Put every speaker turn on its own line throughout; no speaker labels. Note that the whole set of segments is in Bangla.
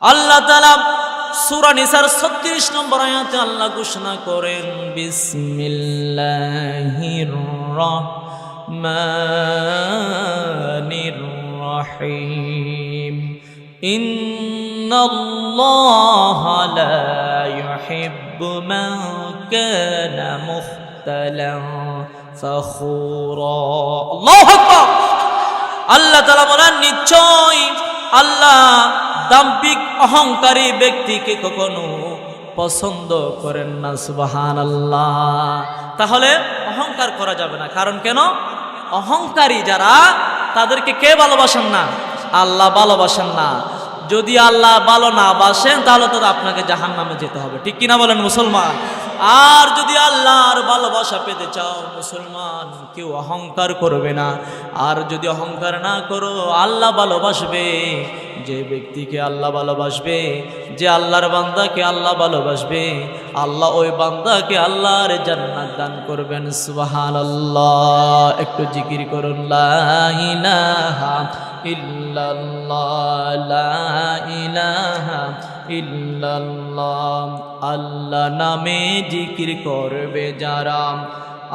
আল্লাহ তাআলা সূরা নিসার 36 নম্বর আয়াতে আল্লাহ ঘোষণা করেন, বিসমিল্লাহির রহমানির রহিম, ইন্নাল্লাহা লা ইউহিব্বু মান কানা মুখতালান ফখুরা। আল্লাহু আকবার। আল্লাহ তাআলা বলেন, নিশ্চয় আল্লাহ দাম্ভিক অহংকারী ব্যক্তিকে কখনো পছন্দ করেন না। সুবহানাল্লাহ। তাহলে অহংকার করা যাবে না। কারণ কেন? অহংকারী যারা, তাদেরকে কে ভালোবাসেন না? আল্লাহ ভালোবাসেন না। যদি আল্লাহ ভালো না বাসেন তাহলে তো আপনাকে জাহান্নামে যেতে হবে, ঠিক কিনা বলেন মুসলমান? আর যদি আল্লাহর ভালোবাসা পেতে চাও মুসলমান, কেউ অহংকার করবে না। আর যদি অহংকার না করো, আল্লাহ ভালোবাসবে। যে ব্যক্তিকে আল্লাহ ভালোবাসবে, যে আল্লাহর বান্দাকে আল্লাহ ভালোবাসবে, আল্লাহ ওই বান্দাকে আল্লাহর জান্নাত দান করবেন। সুবহানাল্লাহ। একটু জিকির করুন, লা ইলাহা ইল্লাল্লাহ, লা ইলাহা ইল্লাল্লাহ। আল্লাহ নামে জিকির করবে যারা,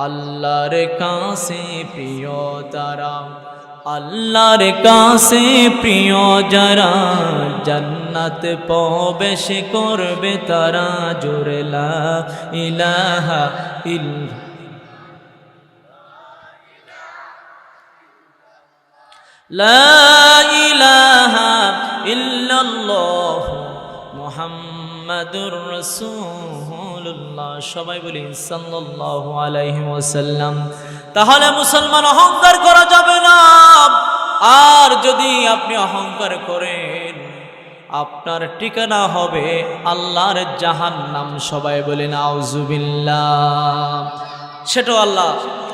আল্লাহর কাছে প্রিয় তারা। আল্লাহর কাছে প্রিয় যারা, জান্নাত প্রবেশ করবে তারা। জোরে লা ইলাহা ইল্লাল্লাহ, লা ইলাহা ইল্লাল্লাহ মুহাম্মাদুর রাসূলুল্লাহ। সবাই বলি সাল্লাল্লাহু আলাইহি ওয়াসাল্লাম। তাহলে মুসলমান, অহংকার করা যাবে না। আর যদি আপনি অহংকার করেন, আপনার ঠিকানা হবে আল্লাহর জাহান্নাম। সবাই বলি নাউজুবিল্লাহ। সেটাও আল্লাহ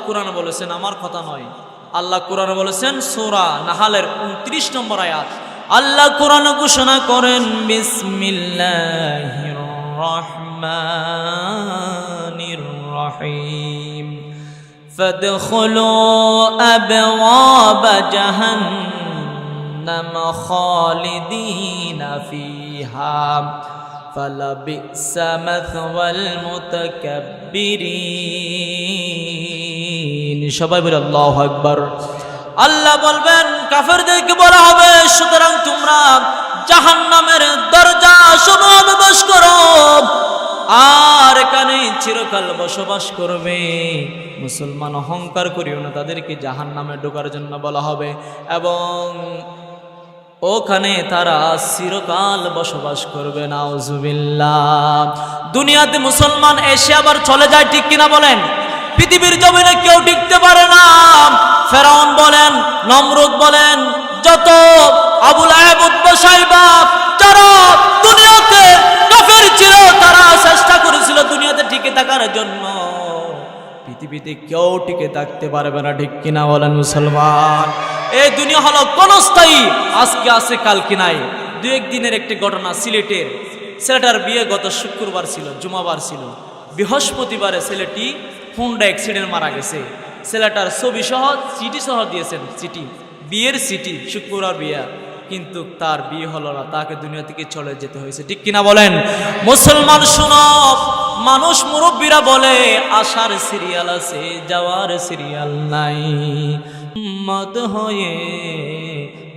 কোরআনে বলেছেন, আমার কথা নয়। আল্লাহ কোরআনে বলেছেন, সূরা নাহালের 29 নম্বর আয়াত। আল্লাহ কোরআনে ঘোষণা করেন, বিসমিল্লাহির রহমানির রহিম, ফাদখুলু আবওয়াবা জাহান্নাম খালিদিনা ফিহা ফালাবিসা মাথওয়াল মুতাকাব্বিরিন। সবাই বলে আল্লাহু আকবার। আল্লাহ বলবেন, কাফেরদেরকে বলা হবে, সুতরাং তোমরা জাহান্নামের দরজা সমূহ প্রবেশ করো, আর এখানে চিরকাল বসবাস করবে। মুসলমান, অহংকার করিও না। তাদেরকে জাহান্নামে ঢোকার জন্য বলা হবে এবং ওখানে তারা চিরকাল বসবাস করবে। নাউজুবিল্লাহ। দুনিয়াতে মুসলমান এসে আবার চলে যায়, ঠিক কিনা বলেন? পৃথিবীর জমিনে কেউ টিকতে পারে না। ফেরাউন বলেন, নমরুদ বলেন, যত আবু লাহাব, উতবা, শাইবা, যারা দুনিয়াতে কাফের ছিল, তারা চেষ্টা করেছিল দুনিয়াতে টিকে থাকার জন্য। পৃথিবীতে কেউ টিকে থাকতে পারবে না, ঠিক কিনা বলেন মুসলমান? এই দুনিয়া হলো ক্ষণস্থায়ী, আজকে আছে কালকে নাই। দু একদিনের একটি ঘটনা, সিলেটের ছেলেটার বিয়ে গত শুক্রবার ছিল, জুমাবার ছিল। বৃহস্পতিবারে ছেলেটি হোন্ডা অ্যাক্সিডেন্ট মারা গেছে। ছেলেটার ছবি সহ চিঠি সহ দিয়েছেন, চিঠি, বিয়ের চিঠি, শুক্রবার বিয়ে, কিন্তু তার বিয়ে হলো না, তাকে দুনিয়া থেকে চলে যেতে হয়েছে, ঠিক কিনা বলেন মুসলমান? শুনো, মানুষ মুরব্বীরা বলে আসার সিরিয়াল আছে, যাওয়ার সিরিয়াল নাই। মত হয়ে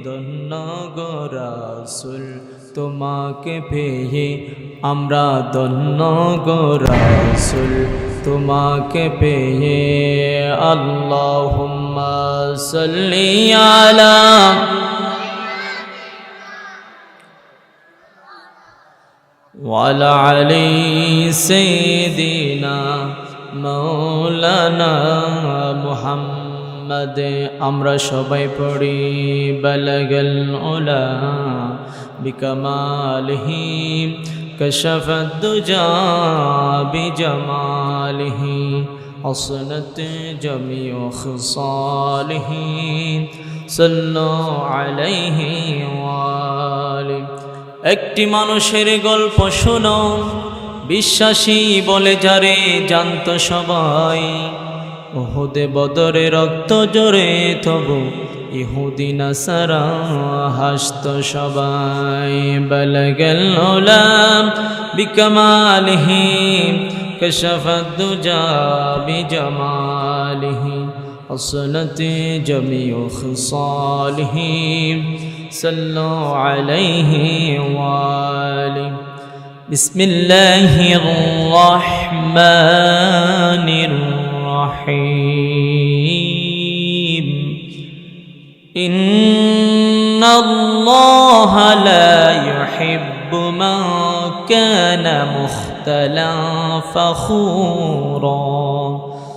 ধন্য গো রাসূল, তোমাকে পেয়ে আমরা ধন্য গো রাসূল, তোমাকে পেয়ে। আল্লাহুম্মা সাল্লি আলা ওয়ালা আলি সাইয়্যিদিনা মাওলানা মুহাম্মদ। আমরা সবাই পড়ি, বালাগাল উলা বিকামালিহি কাশাফাদ দুজা বিজামালিহি হাসনাত জামিউ খিসালিহি সাল্লু আলাইহি ওয়া আলিহি। একটি মানুষের গল্প শোনো, বিশ্বাসী বলে যারে জানত সবাই, উহুদে বদরে রক্ত জোরে তবু ইহুদিন সারা হাসত সবাই বলগল উলাম বিকমালিহি কশফত দুজা বিজমালিহি حصلت جميع خصاله صلوا عليه وآله بسم الله الرحمن الرحيم إن الله لا يحب من كان مختلا فخورا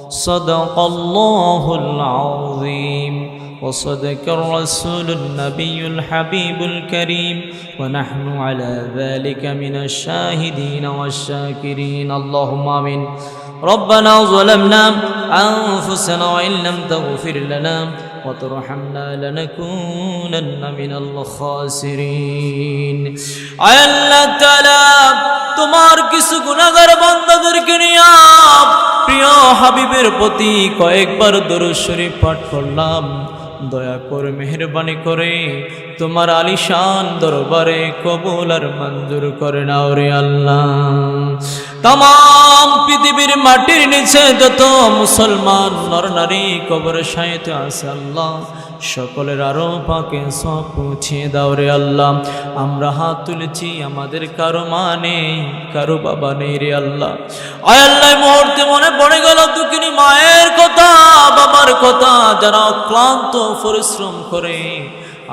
صدق الله العظيم وصدق الرسول النبي الحبيب الكريم ونحن على ذلك من الشاهدين والشاكرين اللهم آمين ربنا ظلمنا أنفسنا وإن لم تغفر لنا وترحمنا لنكونن من الخاسرين আয় আল্লাহ তাআলা তোমার কিছু গুনাহগার বান্দাদেরকে নিয়ে প্রিয় হাবিবের প্রতি কয়েকবার দরুদ শরীফ পাঠ করলাম দয়া করে মেহেরবানি করে তোমার আলিশান দরবারে কবুল আর মঞ্জুর করে নাও রে আল্লাহ তাম পৃথিবীর মাটির নিচে যত মুসলমান নর নারী কবরে শায়িত আছে আল্লাহ সকলের আরো পাকে সব পৌঁছিয়ে দাও রে আল্লাহ আমরা হাত তুলেছি আমাদের কারো মা নেই কারো বাবা নেই রে আল্লাহ আয় আল্লাহ মুহূর্তে মনে পড়ে গেল দুঃখিনী মায়ের কথা বাবার কথা যারা অক্লান্ত পরিশ্রম করে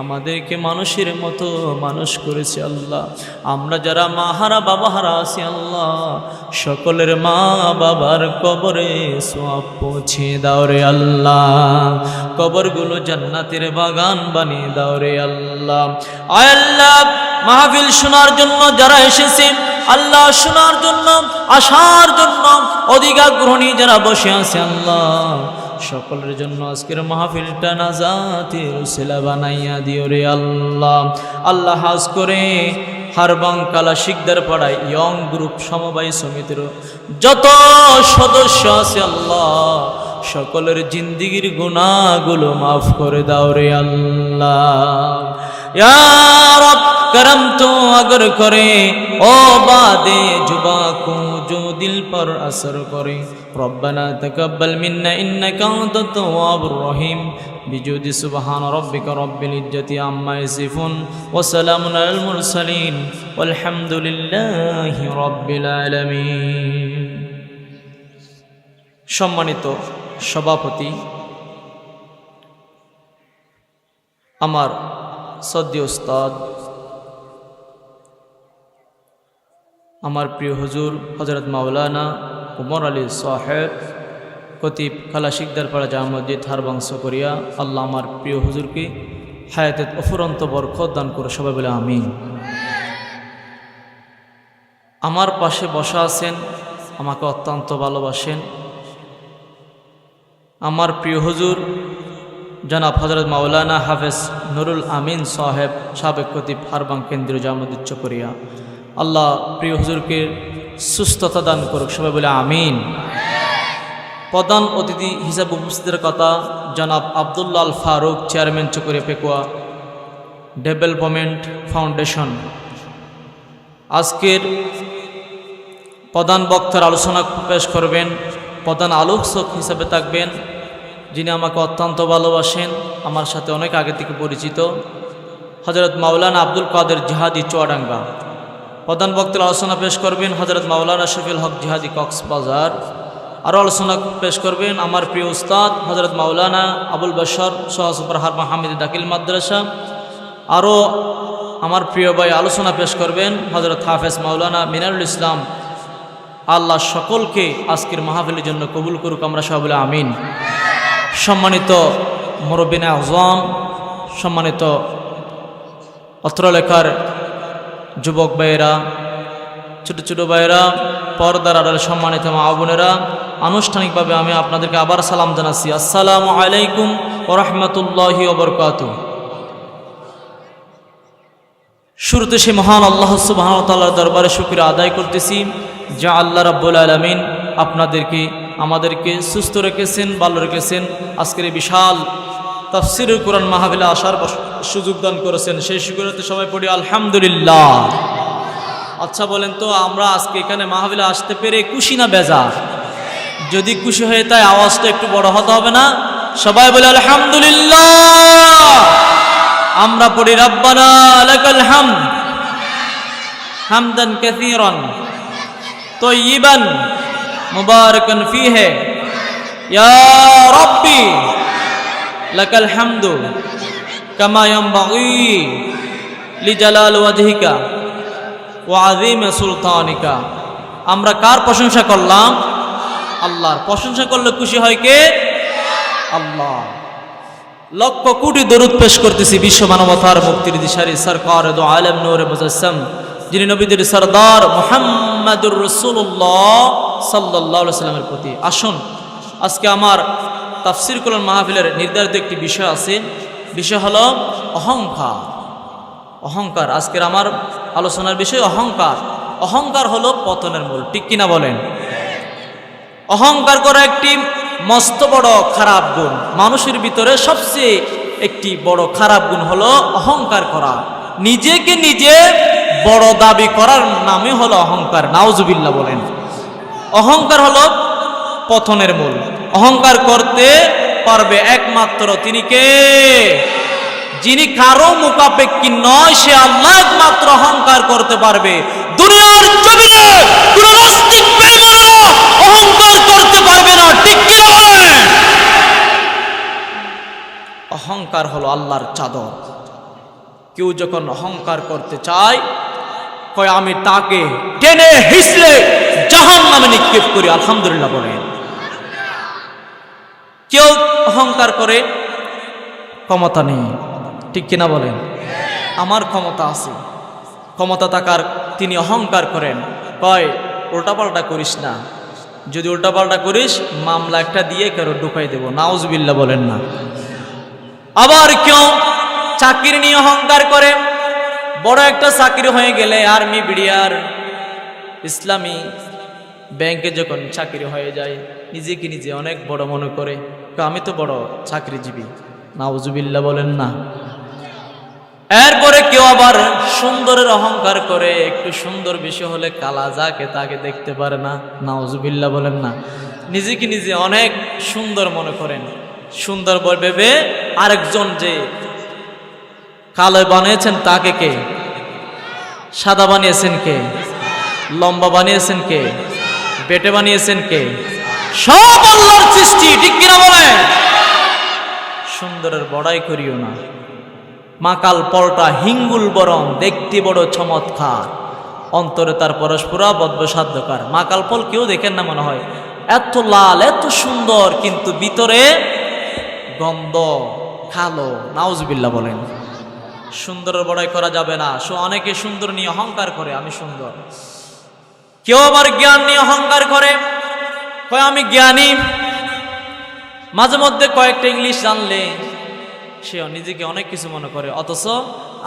আমাদেরকে মানুষের মতো মানুষ করেছে আল্লাহ আমরা যারা মা হারা বাবা হারা আছি আল্লাহ সকলের মা বাবার কবরে সওয়াব পৌঁছে দাও রে আল্লাহ কবরগুলো জান্নাতের বাগান বানিয়ে দাও রে আল্লাহ আয় আল্লাহ মাহফিল শোনার জন্য যারা এসেছে আল্লাহ শোনার জন্য আসার জন্য অধিকাগ্রহণী যারা বসে আছে আল্লাহ সকলের জন্য আজকের মাহফিলটা নাজাতের উসিলা বানাইয়া দিও রে আল্লাহ আল্লাহ হাজ করে হারবাং কালা শিকদার পাড়ায় ইয়ং গ্রুপ সমবায় সমিতির যত সদস্য আছে আল্লাহ সকলের জিন্দিগির গুনাহগুলো মাফ করে দাও রে আল্লাহ ইয়া রব करम तो अगर करे ओ बादे जुबा को जो दिल पर असर करे रब्बना तकब्बल मिन्ना इन्नका अंतत तव्वाबुर रहीम बिजुद सुबहान रब्बिका रब्बिल इज्जति अम्मा यसिफुन व सलामुन अलल मुरसलिन वल्हम्दुलिल्लाहि रब्बिल आलामीन সম্মানিত সভাপতি আমার শ্রদ্ধেয় উস্তাদ আমার প্রিয় হুজুর হযরত মাওলানা উমর আলী সাহেব খতিব কালা শিকদার পাড়া জামে মসজিদ হারবাং সকরিয়া আল্লাহ আমার প্রিয় হুজুরকে হায়াতে অফুরন্ত বরকত দান করে সবাই বলে আমিন আমার পাশে বসা আছেন আমাকে অত্যন্ত ভালোবাসেন আমার প্রিয় হুজুর জনাব হযরত মাওলানা হাফেজ নুরুল আমিন সাহেব সাবেক খতিব হারবাং কেন্দ্রীয় জামে মসজিদ চকরিয়া আল্লাহ প্রিয় হুজুরকে সুস্থতা দান করুক সবাই বলে আমিন প্রধান অতিথি হিসাবে উপস্থিতের কথা জনাব Abdullah Al Faruk chairman Chakaria Pekua development foundation আজকের প্রধান বক্তার আলোচনা পেশ করবেন প্রধান আলোচক হিসাবে থাকবেন যিনি আমাকে অত্যন্ত ভালোবাসেন আমার সাথে অনেক আগে থেকে পরিচিত হযরত মাওলানা আব্দুল কাদের জিহাদি চুয়াডাঙ্গা প্রধান বক্তার আলোচনা পেশ করবেন হযরত মাওলানা শফিউল হক জিহাদি কক্সবাজার আরও আলোচনা পেশ করবেন আমার প্রিয় উস্তাদ হযরত মাওলানা আবুল বশর সহসুপার হারবাং হামিদি দাখিল মাদ্রাসা আরও আমার প্রিয় ভাই আলোচনা পেশ করবেন হযরত হাফেজ মাওলানা মিনারুল ইসলাম আল্লাহ সকলকে আজকের মাহফিলের জন্য কবুল করুক আমরা সবাই বলে আমিন সম্মানিত মুরব্বিনে আযম সম্মানিত অত্র এলাকার যুবক ভাইয়েরা ছোট ছোট ভাইয়েরা পর্দার আড়ালে সম্মানিত মা বোনেরা আনুষ্ঠানিকভাবে আমি আপনাদেরকে আবার সালাম জানাচ্ছি আসসালামু আলাইকুম ওয়া রাহমাতুল্লাহি ওয়া বারাকাতুহু শুরুতে সে মহান আল্লাহ সুবহানাহু ওয়া তাআলার দরবারে শুকরিয়া আদায় করতেছি যা আল্লাহ রাব্বুল আলামিন আপনাদেরকে আমাদেরকে সুস্থ রেখেছেন ভালো রেখেছেন আজকের এই বিশাল তাফসীরুল কোরআন মাহফিলে আসার সুযোগ দান করেছেন, সেই সুযোগে সবাই পড়ি আলহামদুলিল্লাহ। আচ্ছা বলেন তো, আমরা আজকে এখানে মাহফিলে আসতে পেরে খুশি না বেজার? যদি খুশি হয়ে তাই আওয়াজটা একটু বড় হতে হবে না? সবাই বলে আলহামদুলিল্লাহ। আমরা পড়ি রাব্বানা লাকাল হামদ হামদান কাসীরান তাইয়িবান মুবারাকান ফীহি ইয়া রাব্বি লাকাল হামদু কামা ইয়ানবাগি লিজালাল ওয়াজহিকা ওয়া আযীম সুলতানিকা। আমরা কার প্রশংসা করলাম? আল্লাহর। প্রশংসা করলে খুশি হয় কে? আল্লাহ। লক্ষ কোটি দরুদ পেশ করতেছি বিশ্ব মানবতার মুক্তির দিশারি সরকার দো আলম নূরে মুজাসসাম, যিনি নবীদের সরদার মুহাম্মাদুর রাসূলুল্লাহ সাল্লাল্লাহু আলাইহি ওয়াসাল্লামের প্রতি। আসুন, আজকে আমার তাফসীর কোরআন মাহফিলের নির্ধারিত একটি বিষয় আছে, বিষয় হলো অহংকার। অহংকার আজকের আমার আলোচনার বিষয় অহংকার। অহংকার হলো পতনের মূল, ঠিক কিনা বলেন? অহংকার করা একটি মস্ত বড় খারাপ গুণ। মানুষের ভিতরে সবচেয়ে একটি বড় খারাপ গুণ হলো অহংকার করা। নিজেকে নিজে বড় দাবি করার নামে হলো অহংকার। নাউজুবিল্লাহ বলেন। অহংকার হলো পতনের মূল। অহংকার করতে পারবে একমাত্র তিনি কে? যিনি কারো মুখাপেক্ষী নয়, সে আল্লাহ একমাত্র অহংকার করতে পারবে। দুনিয়ার জমিনে কোন নাস্তিক বেঈমানও অহংকার করতে পারবে না, ঠিক কি বলেন? অহংকার হলো আল্লাহর চাদর। কেউ যখন অহংকার করতে চায়, কয় আমি তাকে টেনে হিসলে জাহান্নামে নিক্ষেপ করি। আলহামদুলিল্লাহ বলেন। কেউ অহংকার করে ক্ষমতা নেই, ঠিক কিনা বলেন? আমার ক্ষমতা আছে। ক্ষমতা থাকার তিনি অহংকার করেন, কয় উল্টাপাল্টা করিস না, যদি উল্টাপাল্টা করিস মামলা একটা দিয়ে কারো ঢুকাই দেব। নাউজুবিল্লাহ বলেন না। আবার কেউ চাকরি নিয়ে অহংকার করে, বড় একটা চাকরি হয়ে গেলে আর্মি, বিডিআর, ইসলামী ব্যাংকে যখন চাকরি হয়ে যায়, নিজেকে নিজে অনেক বড় মনে করে, আমি তো বড় চাকরিজীবী। নাউজুবিল্লাহ বলেন না। এরপরে কেউ আবার সুন্দরের অহংকার করে, একটু সুন্দর বেশি হলে কালা যাকে তাকে দেখতে পারে না। নাউজুবিল্লাহ বলেন না। নিজেকে নিজে অনেক সুন্দর মনে করেন। সুন্দর ভেবে আরেকজন যে কালো বানিয়েছেন তাকে কে? সাদা বানিয়েছেন কে? লম্বা বানিয়েছেন কে? বেটে বানিয়েছেন কে? সব আল্লাহর সৃষ্টি, ঠিক কিনা বলেন? সুন্দরের বড়াই করিও না। মাকাল পলটা হিঙ্গুল বরং দেখতে বড় চমৎকার, অন্তরে তার পরস্পরা বদ্বসাধ্যকার। মাকাল ফল কেউ দেখেন না মনে হয়, এত লাল এত সুন্দর, কিন্তু ভিতরে গন্ধ কালো। নাউজুবিল্লাহ বলেন। সুন্দরের বড়াই করা যাবে না। অনেকে সুন্দর নিয়ে অহংকার করে, আমি সুন্দর। কেউ আবার জ্ঞান নিয়ে অহংকার করে, কয় আমি জ্ঞানী। মাঝে মধ্যে কয়েকটা ইংলিশ জানলে সে নিজেকে অনেক কিছু মনে করে, অথচ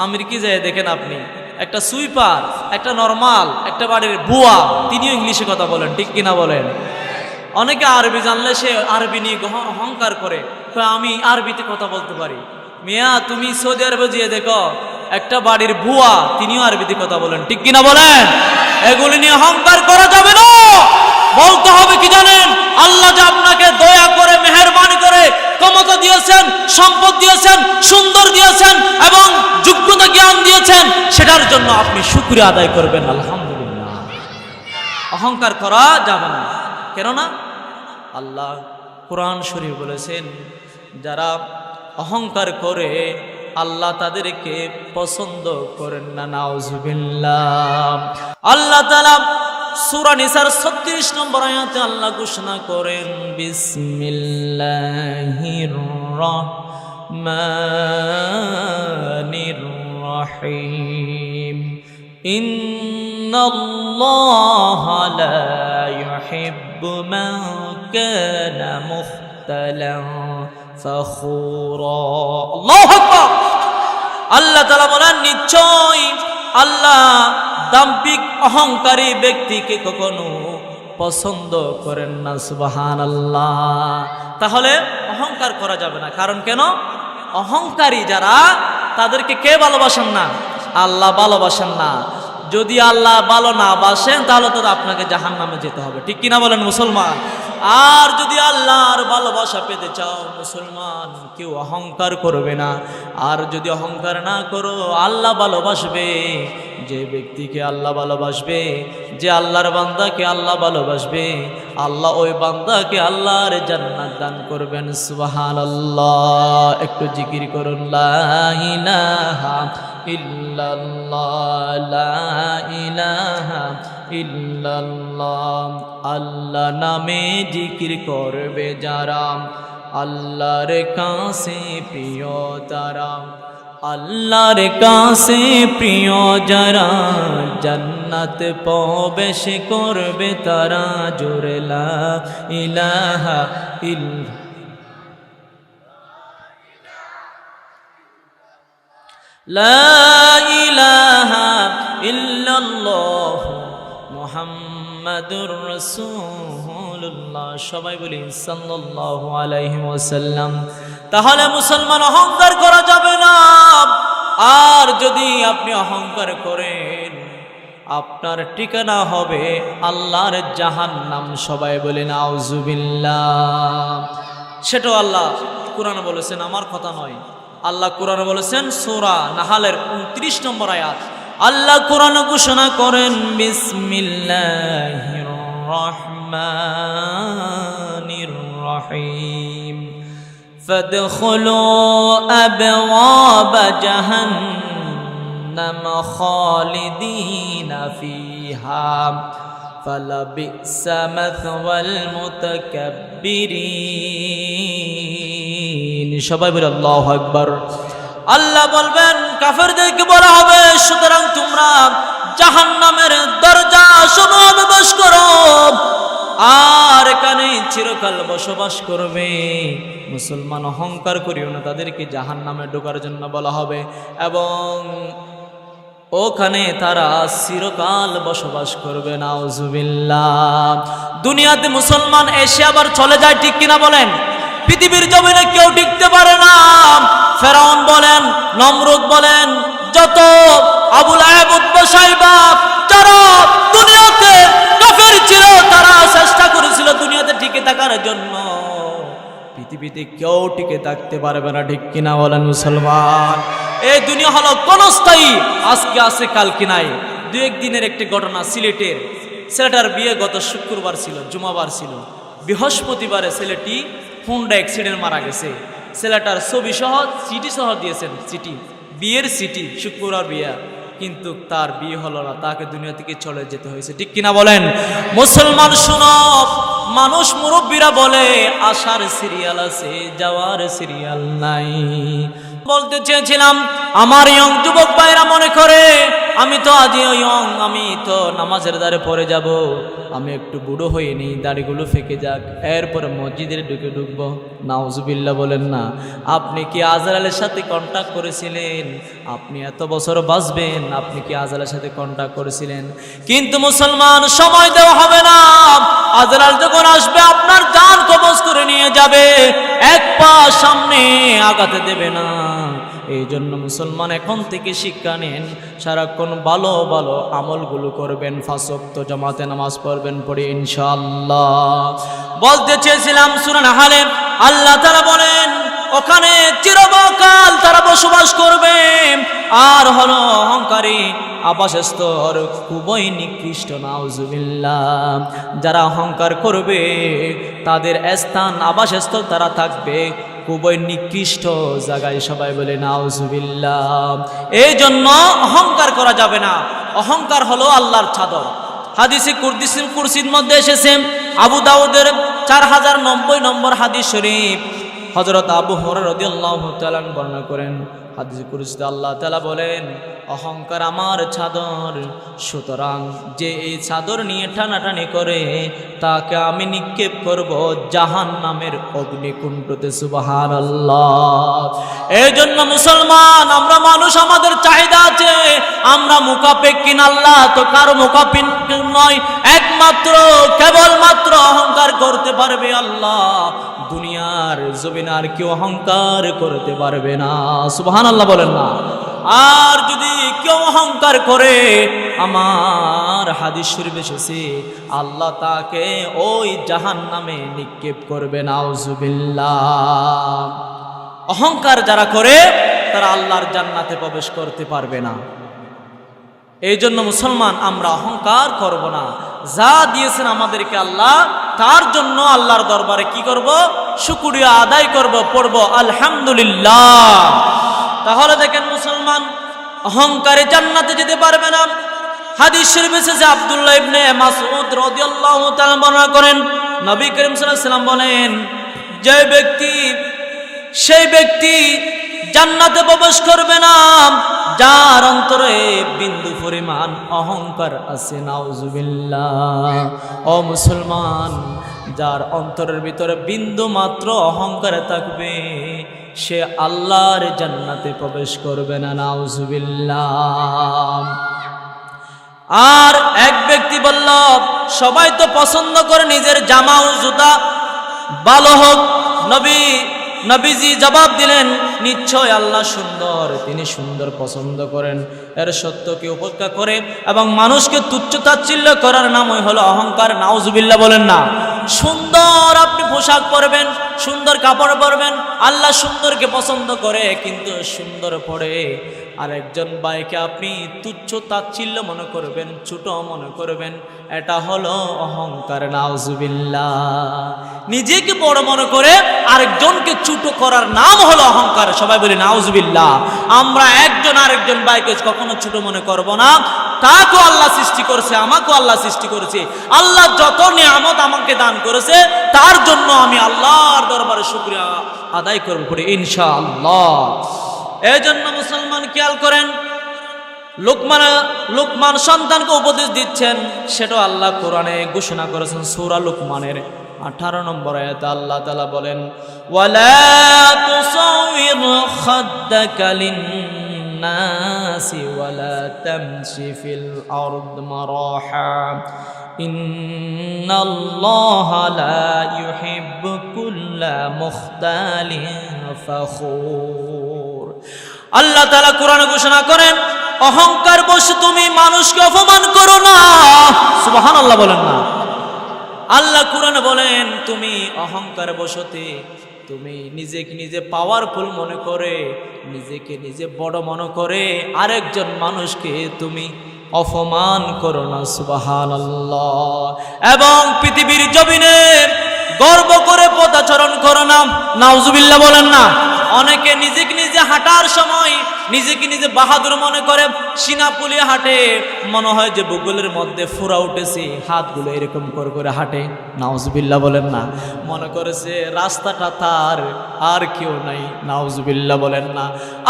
আমেরিকা যায় দেখেন আপনি, একটা সুইপার, একটা নরমাল, একটা বাড়ির বুয়া, তিনিও ইংলিশে কথা বলেন, ঠিক কিনা বলেন? অনেকে আরবি জানলে সে আরবি নিয়ে অহংকার করে, আমি আরবিতে কথা বলতে পারি। মিয়া, তুমি সৌদি আরবে যেয়ে দেখো, একটা বাড়ির বুয়া, তিনিও আরবিতে কথা বলেন, ঠিক কিনা বলেন? এগুলি নিয়ে অহংকার করা যাবে না। বলতে হবে কি জানেন? আল্লাহ যে আপনাকে দয়া করে, মেহেরবানি করে ক্ষমতা দিয়েছেন, সম্পদ দিয়েছেন, সুন্দর দিয়েছেন এবং যোগ্যতা জ্ঞান দিয়েছেন, সেটার জন্য আপনি শুকরিয়া আদায় করবেন। আলহামদুলিল্লাহ। অহংকার করা যাবে না। কেননা আল্লাহ কোরআন শরীফ বলেছেন, যারা অহংকার করে আল্লাহ তাদেরকে পছন্দ করেন না। নাউজুবিল্লাহ। আল্লাহ তাআলা সূরা নিসার 36 নম্বর আয়াতে আল্লাহ ঘোষণা করেন, বিসমিল্লাহির রহমানির রহিম, ইন্নাল্লাহা লা ইউহিব্বু মান কানা মুখতালান ফখুরা। আল্লাহু আকবার। আল্লাহ তাআলা বলেন, নিশ্চয় আল্লাহ দাম্ভিক অহংকারী ব্যক্তিকে কখনো পছন্দ করেন না। সুবহানাল্লাহ। তাহলে অহংকার করা যাবে না। কারণ কেন? অহংকারী যারা, তাদেরকে কে ভালোবাসেন না? আল্লাহ ভালোবাসেন না। যদি আল্লাহ ভালো না বাসেন তাহলে তো আপনাকে জাহান্নামে যেতে হবে, ঠিক কিনা বলেন মুসলমান? আর যদি আল্লাহর ভালোবাসা পেতে চাও মুসলমান, কেউ অহংকার করবে না। আর যদি অহংকার না করো, আল্লাহ ভালোবাসবে। যে ব্যক্তিকে আল্লাহ ভালোবাসবে, যে আল্লাহর বান্দাকে আল্লাহ ভালোবাসবে, আল্লাহ ওই বান্দাকে আল্লাহর জান্নাত দান করবেন। সুবহানাল্লাহ। একটু জিকির করুন, লা ইলাহা ইল্লাল্লাহ, লা ইলাহা ইল্লাল্লাহ। আল্লাহ নামে জিকির করবে যারা, আল্লাহর কাছে প্রিয় তারা, আল্লাহর কাছে প্রিয় যারা, জান্নাত প্রবেশ করবে তারা। জোরে লা ইলাহা ইল্লাল্লাহ, লা ইলাহা ইল্লাল্লাহ মুহাম্মাদুর রাসূলুল্লাহ। সবাই বলি সাল্লাল্লাহু আলাইহি ওয়াসাল্লাম। তাহলে মুসলমান, অহংকার করা যাবে না। আর যদি আপনি অহংকার করেন, আপনার ঠিকানা হবে আল্লাহর জাহান্নাম। সবাই বলেন আউযুবিল্লাহ। সেটাও আল্লাহ কুরআনে বলেছেন, আমার কথা নয়। আল্লাহ কুরআনে বলেছেন, সূরা নাহালের 29 নম্বর আয়াত। আল্লাহ কুরআনে ঘোষণা করেন, বিসমিল্লাহির রহমানির রহিম, ফাদখুলু আবওয়াবা জাহান্নাম খালিদিনা ফিহা ফালাবিসা মাথওয়াল মুতাকাব্বিরিন। সবাই বলে আল্লাহু আকবার। আল্লাহ বলবেন, কাফেরদেরকে বলা হবে, সুতরাং তোমরা জাহান্নামের দরজা সমূহ প্রবেশ করো, আর এখানে চিরকাল বসবাস করবে। মুসলমান, অহংকার করিও না, তাদেরকে জাহান্নামে ঢোকার জন্য বলা হবে, এবং ওখানে তারা চিরকাল বসবাস করবে। নাউজুবিল্লাহ। দুনিয়াতে মুসলমান এসে আবার চলে যায়, ঠিক কিনা বলেন? পৃথিবীর জমিনে কেউ টিকতে পারে না। ফেরাউন বলেন, নমরুদ বলেন, যত আবু লাহাব, উতবা, সাইবা, যারা দুনিয়াতে কাফের ছিল, তারা চেষ্টা করেছিল দুনিয়াতে টিকে থাকার জন্য। পৃথিবীতে কেউ টিকে থাকতে পারবে না, ঠিক কিনা বলেন মুসলমান? এই দুনিয়া হলো ক্ষণস্থায়ী, আজকে আছে কালকে নাই। দু একদিনের একটি ঘটনা, সিলেটের ছেলেটার বিয়ে গত শুক্রবার ছিল, জুমাবার ছিল। বৃহস্পতিবারে ছেলেটি হোন্ডা অ্যাক্সিডেন্ট মারা গেছে। ছেলেটার ছবি সহ চিঠি সহ দিয়েছেন, চিঠি, বিয়ের চিঠি, শুক্রবার বিয়ে, কিন্তু তার বিয়ে হলো না, তাকে দুনিয়া থেকে চলে যেতে হয়েছে, ঠিক কিনা বলেন? মুসলমান শুনো, মানুষ মুরব্বীরা বলে আসার সিরিয়াল আছে, যাওয়ার সিরিয়াল নাই। বলতে চেয়েছিলাম, আমার ইয়ং যুবক ভাইরা মনে করে আমি তো আজও ইয়ং, আমি তো নামাজের দ্বারে পড়ে যাব, আমি একটু বুড়ো হয়ে নিই, দাড়িগুলো ফেঁকে যাক, এরপরে মসজিদের ঢুকবো। নাউজুবিল্লাহ বলেন না। আপনি কি আজরাইলের সাথে কন্ট্যাক্ট করেছিলেন? আপনি এত বছর বাঁচবেন, আপনি কি আজরাইলের সাথে কন্ট্যাক্ট করেছিলেন? কিন্তু মুসলমান, সময় দেওয়া হবে না। আজরাইল যখন আসবে, আপনার জান কবজ করে নিয়ে যাবে, এক পা সামনে আগাতে দেবে না। এই জন্য মুসলমান, এখন থেকে শিক্ষা নেন, সারাক্ষণ ভালো ভালো আমলগুলো করবেন, 5 ওয়াক্ত জামাতে নামাজ পড়বেন, পড়ে ইনশাআল্লাহ। বলতে চেয়েছিলাম, সূরা নাহালে আল্লাহ তাআলা বলেন, ওখানে চিরকাল তারা বসবাস করবে। আর হলো অহংকারী আবাসস্থল খুবই নিকৃষ্ট। নাউজুবিল্লাহ। যারা অহংকার করবে, তাদের স্থান, আবাসস্থল, তারা থাকবে খুবই নিকৃষ্ট জায়গায়। সবাই বলে নাউজুবিল্লাহ। এই জন্য অহংকার করা যাবে না। অহংকার হলো আল্লাহর চাদর। হাদিসে কুরসির মধ্যে এসেছে, আবু দাউদের 4090 নম্বর হাদিস শরীফ, হযরত আবু হুরায়রা রাদিয়াল্লাহু তাআলা বর্ণনা করেন, হাদিস কুরসিতে আল্লাহ তাআলা বলেন, অহংকার আমার চাদর, সুতরাং যে এই চাদর নিয়ে টানাটানি করে তাকে আমি নিক্ষেপ করব জাহান্নামের অগ্নিকুণ্ডতে। সুবহানাল্লাহ। এই জন্য মুসলমান আমরা মানুষ, আমাদের চাহিদা আছে, আমরা মুখাপেক্ষিন, আল্লাহ তো কারো মুখাপেক্ষিন নয়, একমাত্র কেবলমাত্র অহংকার করতে পারবে আল্লাহ। দুনিয়ার জমিনে আর কেউ অহংকার করতে পারবে না। সুবহানাল্লাহ বলেন না। আর যদি কেউ অহংকার করে, আমার হাদিস শরীফে এসেছে আল্লাহ তাকে ওই জাহান্নামে নিক্ষেপ করবে। নাউজুবিল্লাহ। অহংকার যারা করে তারা আল্লাহর জান্নাতে প্রবেশ করতে পারবে না। এই জন্য মুসলমান আমরা অহংকার করব না। যা দিয়েছেন আমাদেরকে আল্লাহ, তার জন্য আল্লাহর দরবারে কি করব? শুকরিয়া আদায় করব, পড়ব আলহামদুলিল্লাহ। তাহলে দেখেন মুসলমান, অহংকারে জান্নাতে যেতে পারবে না। হাদিস শরীফে এসেছে আব্দুল্লাহ ইবনে মাসউদ রাদিয়াল্লাহু তাআলা বর্ণনা করেন, নবী করিম সাল্লাল্লাহু আলাইহি ওয়াসাল্লাম বলেন, সেই ব্যক্তি জান্নাতে প্রবেশ করবে না যার অন্তরে বিন্দু পরিমাণ অহংকার আছে। নাউজুবিল্লাহ। ও মুসলমান, যার অন্তরের ভিতরে বিন্দু মাত্র অহংকার থাকবে সে আল্লাহর জান্নাতে প্রবেশ করবে না। নাউজুবিল্লাহ। আর এক ব্যক্তি বলল, সবাই তো পছন্দ করে নিজের জামা ও জুতা ভালো হোক। নবীজি জবাব দিলেন, নিশ্চয় আল্লাহ সুন্দর, তিনি সুন্দর পছন্দ করেন। এর সত্যকে উপেক্ষা করে এবং মানুষকে তুচ্ছ তাচ্ছিল্য করার নামই হলো অহংকার। নাউজুবিল্লাহ বলেন না। সুন্দর আপনি পোশাক পরবেন, সুন্দর কাপড় পরবেন, আল্লাহ সুন্দরকে পছন্দ করে, কিন্তু সুন্দর পরে আরেকজন ভাইকে আপনি তুচ্ছ তাচ্ছিল্য মনে করবেন, ছোট মনে করবেন, এটা হলো অহংকার। নাউজুবিল্লাহ। নিজেকে বড় মনে করে আরেকজনকে ছোট করার নাম হলো অহংকার। সবাই বলি নাউজুবিল্লাহ। আমরা একজন আরেকজন ভাইকে কখনো ছোট মনে করব না। তাকেও আল্লাহ সৃষ্টি করেছে, আমাকেও আল্লাহ সৃষ্টি করেছে। আল্লাহ যত নিয়ামত আমাকে দান করেছে তার জন্য আমি আল্লাহর দরবারে শুকরিয়া আদায় করব ইনশাআল্লাহ। এই জন্য মুসলমান খেয়াল করেন, লুকমান সন্তানকে উপদেশ দিচ্ছেন, সেটা আল্লাহ কোরআনে ঘোষণা করেছেন। সূরা লুকমানের 18 নম্বর আয়াতে আল্লাহ তাআলা বলেন, ওয়ালা তুসাউইর খাদ্দাকা লিন্নাসি ওয়ালা তামশি ফিল আরদ মারাহা ইন্নাল্লাহা লা ইউহিব্বু কুল্লা মুখতালিন ফাখুর। আল্লাহ তাআলা কোরআনে ঘোষণা করেন, অহংকার বশে তুমি মানুষকে অপমান করো না। সুবহানাল্লাহ বলেন না। আল্লাহ কোরআনে বলেন, তুমি অহংকার বশতে তুমি নিজেকে নিজে পাওয়ারফুল মনে করে, নিজেকে নিজে বড় মনে করে আরেকজন মানুষকে তুমি অপমান করো না। সুবহানাল্লাহ। এবং পৃথিবীর জমিনে গর্ব করে পদাচরণ করো না। নাউজুবিল্লাহ বলেন না। অনেকে নিজেকে নিজে হাঁটার সময় নিজেকে নিজে বাহাদুর মনে করে, সিনা পুলিয়ে হাঁটে, মনে হয় যে বুগলের মধ্যে ফুরা উঠেছে, হাতগুলো এরকম করে করে হাঁটে। নাউজুবিল্লাহ বলেন না। মনে করেছে রাস্তাটা তার, আর কেউ নাই। নাউজুবিল্লাহ বলেন না।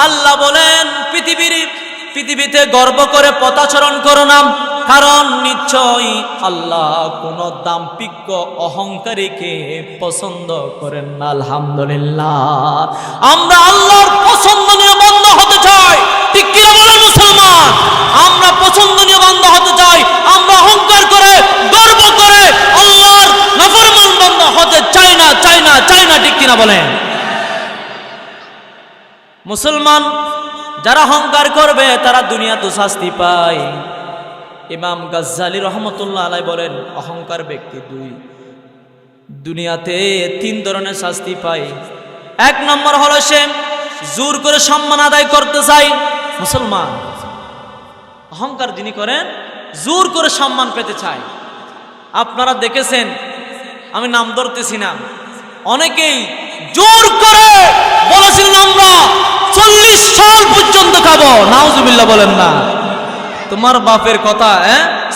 আল্লাহ বলেন, পৃথিবীতে গর্ব করে পদাচরণ করো না, কারণ নিশ্চয়ই আল্লাহ কোন দাম্পিক অহংকারীকে পছন্দ করেন না। আলহামদুলিল্লাহ। আমরা আল্লাহর পছন্দনীয় বান্দা হতে চাই, ঠিক কি বলেন মুসলমান? আমরা পছন্দনীয় বান্দা হতে চাই। আমরা অহংকার করে গর্ব করে আল্লাহর নাফরমান বান্দা হতে চাই না, ঠিক কিনা বলেন? মুসলমান যারা অহংকার করবে তারা দুনিয়াতে শাস্তি পায়। ইমাম গাজ্জালি রহমতুল্লাহ আলাইহি বলেন, অহংকার ব্যক্তি দুনিয়াতে 3 ধরনের শাস্তি পায়। 1 নম্বর হলো সে জোর করে সম্মান আদায় করতে চায়। মুসলমান অহংকার যিনি করেন জোর করে সম্মান পেতে চায়। আপনারা দেখেছেন, আমি নাম ধরতেছি না, অনেকেই জোর করে বলেছিলেন আমরা 40 সাল পর্যন্ত খাবো। নাউজুবিল্লাহ বলেন না। তোমার বাপের কথা,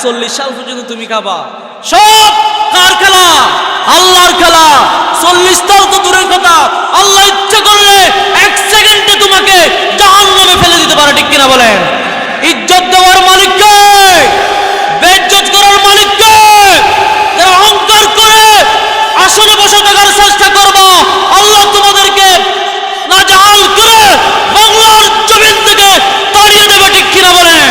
40 সাল পর্যন্ত তুমি খাবা, সব কার খেলা? আল্লাহর খেলা। 40টাও তো দূরের কথা, আল্লাহ ইচ্ছা করলে 1 সেকেন্ডে তোমাকে জাহান্নামে ফেলে দিতে পারে, ঠিক কিনা বলেন? ইজ্জত দেওয়ার মালিক কে? বেইজ্জত করার মালিক কে? যারা অহংকার করে আসনে বসে থাকার চেষ্টা করবা, আল্লাহ তোমাদেরকে নাজাহাল করে বাংলার জমিন থেকে তাড়িয়ে দেবে, ঠিক কিনা বলেন?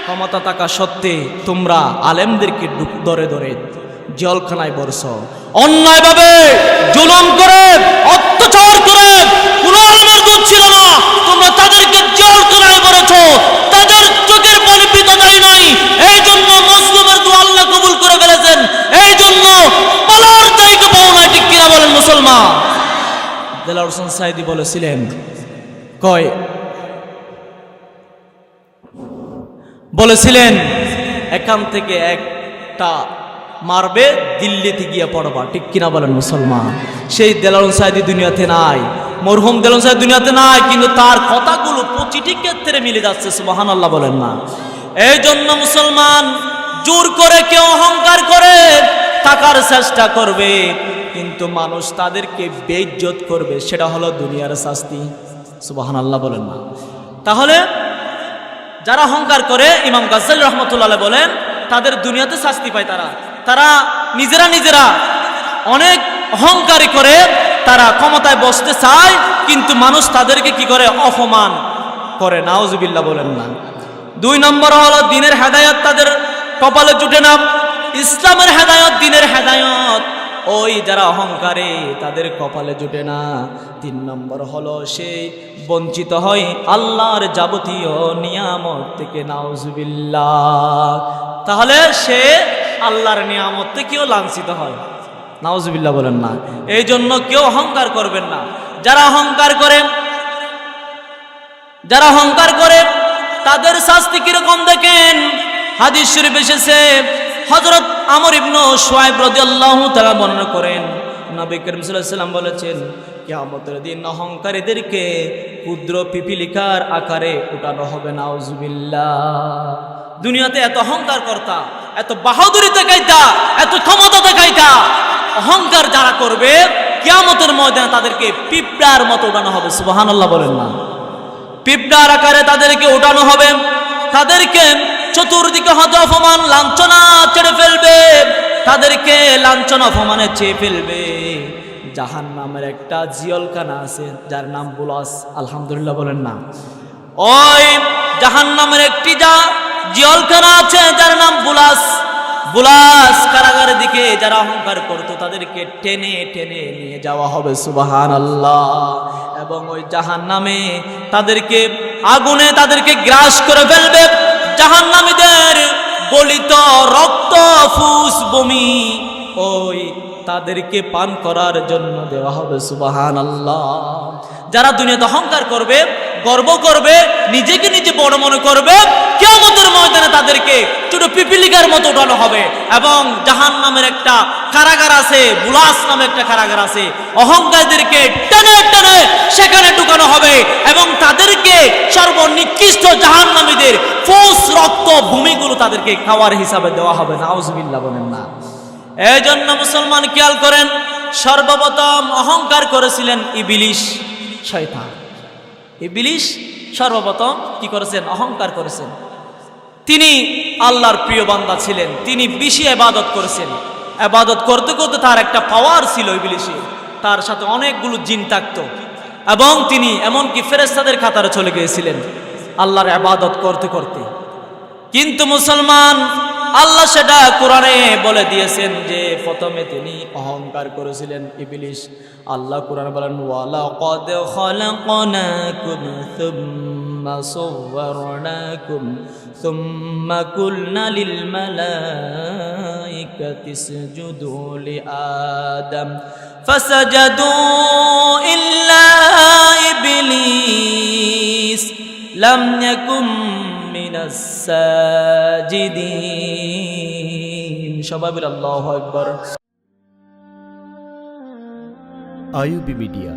ক্ষমতা থাকা সত্ত্বে তোমরা আলেমদেরকে ধরে ধরে জেলখানায় বরছ, অন্যায়ভাবে জুলুম করে অত্যাচার করে, কোন আলেমের দোষ ছিল না, তোমরা তাদেরকে জেলখানায় বরেছ, তাদের চোখের পানি পিতা যায় নাই, এই জন্য মুসলিমের দোয়া আল্লাহ কবুল করে ফেলেছেন, এই জন্য পালার জায়গা পাও না, ঠিক কিনা বলেন মুসলমান? দেলাওয়ার হোসেন সাইদি বলেছিলেন এখান থেকে একটা মারবে, দিল্লিতে গিয়ে পড়বা, ঠিক কিনা বলেন মুসলমান? সেই দেলাওয়ার সাইদি দুনিয়াতে নাই, মরহুম দেলাওয়ার সাইদি দুনিয়াতে নাই, কিন্তু তার কথাগুলো প্রতিটি ক্ষেত্রে মিলে যাচ্ছে, সুবহানাল্লাহ বলেন না? এই জন্য মুসলমান, জোর করে কেউ অহংকার করে থাকার চেষ্টা করবে, কিন্তু মানুষ তাদেরকে বেইজ্জত করবে, সেটা হলো দুনিয়ার শাস্তি, সুবহানাল্লাহ বলেন না? তাহলে যারা অহংকার করে, ইমাম গাজ্জালী রহমতুল্লাহ আলাইহি বলেন, তাদের দুনিয়াতে শাস্তি পায়। তারা নিজেরা অনেক অহংকারী করে, তারা ক্ষমতায় বসতে চায়, কিন্তু মানুষ তাদেরকে কি করে? অপমান করে, নাউজুবিল্লাহ বলেন না? 2 নম্বর হলো দ্বীনের হেদায়েত তাদের কপালে জুটে না, ইসলামের হেদায়েত, দ্বীনের হেদায়েত ওই যারা অহংকারে তাদের কপালে জুটে না। 3 নম্বর হলো সে বঞ্চিত হয় আল্লাহর যাবতীয় নিয়ামত থেকে, নাউজুবিল্লাহ। তাহলে সে আল্লাহর নিয়ামত থেকেও লাঞ্ছিত হয়, নাউজুবিল্লাহ বলেন না? এই জন্য কেউ অহংকার করবেন না। যারা অহংকার করে তাদের শাস্তি কিরকম দেখেন? হাদিস শরীফ এসেছে, হযরত আমর ইবনে শুআয়ব রাদিয়াল্লাহু তাআলা বর্ণনা করেন, নবী করিম সাল্লাল্লাহু আলাইহি ওয়াসাল্লাম বলেছেন, কিয়ামতের দিন অহংকারীদেরকে ক্ষুদ্র পিপিলিকার আকারে উঠানো হবে, নাউজুবিল্লাহ। দুনিয়াতে এত অহংকার করতা, এত বাহাদুরি দেখাইতা, এত ক্ষমতা দেখাইতা, অহংকার যারা করবে কিয়ামতের ময়দানে তাদেরকে পিঁপড়ার মতো উঠানো হবে, সুবহানাল্লাহ বলেন না? পিঁপড়ার আকারে তাদেরকে উঠানো হবে, তাদেরকে চতুর্দিকে হত অপমান লাঞ্ছনা ছেড়ে ফেলবে, তাদেরকে লাঞ্ছনা অপমানে চেয়ে ফেলবে। জাহান্নামের একটা জিয়লখানা আছে যার নাম বুলাস, আলহামদুলিল্লাহ বলেন না? ওই জাহান্নামের একটি জিয়লখানা আছে যার নাম বুলাস। বুলাস কারাগারের দিকে যারা অহংকার করতো তাদেরকে টেনে টেনে নিয়ে যাওয়া হবে, সুবহানাল্লাহ। এবং ওই জাহান্নামে তাদেরকে আগুনে তাদেরকে গ্রাস করে ফেলবে। জাহান্নামীদের গলিত রক্ত, ফুস, বমি ওই তাদেরকে পান করার জন্য দেওয়া হবে, সুবহানাল্লাহ। যারা দুনিয়াতে অহংকার করবে, গর্ব করবে, নিজেকে নিজে বড় মনে করবে, কিয়ামতের ময়দানে তাদেরকে ছোট পিপিলিকার মতো উঠানো হবে। এবং জাহান্নামের একটা কারাগার আছে, বুলাস নামে একটা কারাগার আছে, অহংকারীদেরকে টেনে টেনে সেখানে ঢুকানো হবে এবং তাদেরকে সর্বনিকৃষ্ট জাহান্নামীদের ফুস, রক্ত, ভূমিগুলো তাদেরকে খাওয়ার হিসাবে দেওয়া হবে, নাউজুবিল্লাহ বলেন না? এই জন্য মুসলমান খেয়াল করেন, সর্বপ্রথম অহংকার করেছিলেন ইবলিস, শয়তান। ইবলিস সর্বপ্রথম কি করেছেন? অহংকার করেছেন। তিনি আল্লাহর প্রিয় বান্দা ছিলেন, তিনি বেশি ইবাদত করেছেন। ইবাদত করতে করতে তার একটা পাওয়ার ছিল ইবলিসের, তার সাথে অনেকগুলো জিন থাকতো এবং তিনি এমনকি ফেরেশতাদের কাতারে চলে গিয়েছিলেন আল্লাহর ইবাদত করতে করতে। কিন্তু মুসলমান, আল্লাহ সেটা কোরআনে বলে দিয়েছেন যে প্রথমে তিনি অহংকার করেছিলেন ইবলিস। আল্লাহ কোরআনে বলেন, ওয়ালাকাদ খালাকনাকুম সুম্মা সাওয়ারনাকুম সুম্মা কুলনা লিল মালাইকাতি ইসজুদু লিআদম ফাসাজাদু ইল্লা ইবলিস লাম ইয়াকুম মিনাস সাজিদিন। সবাই বলে আল্লাহু আকবার।
IUB media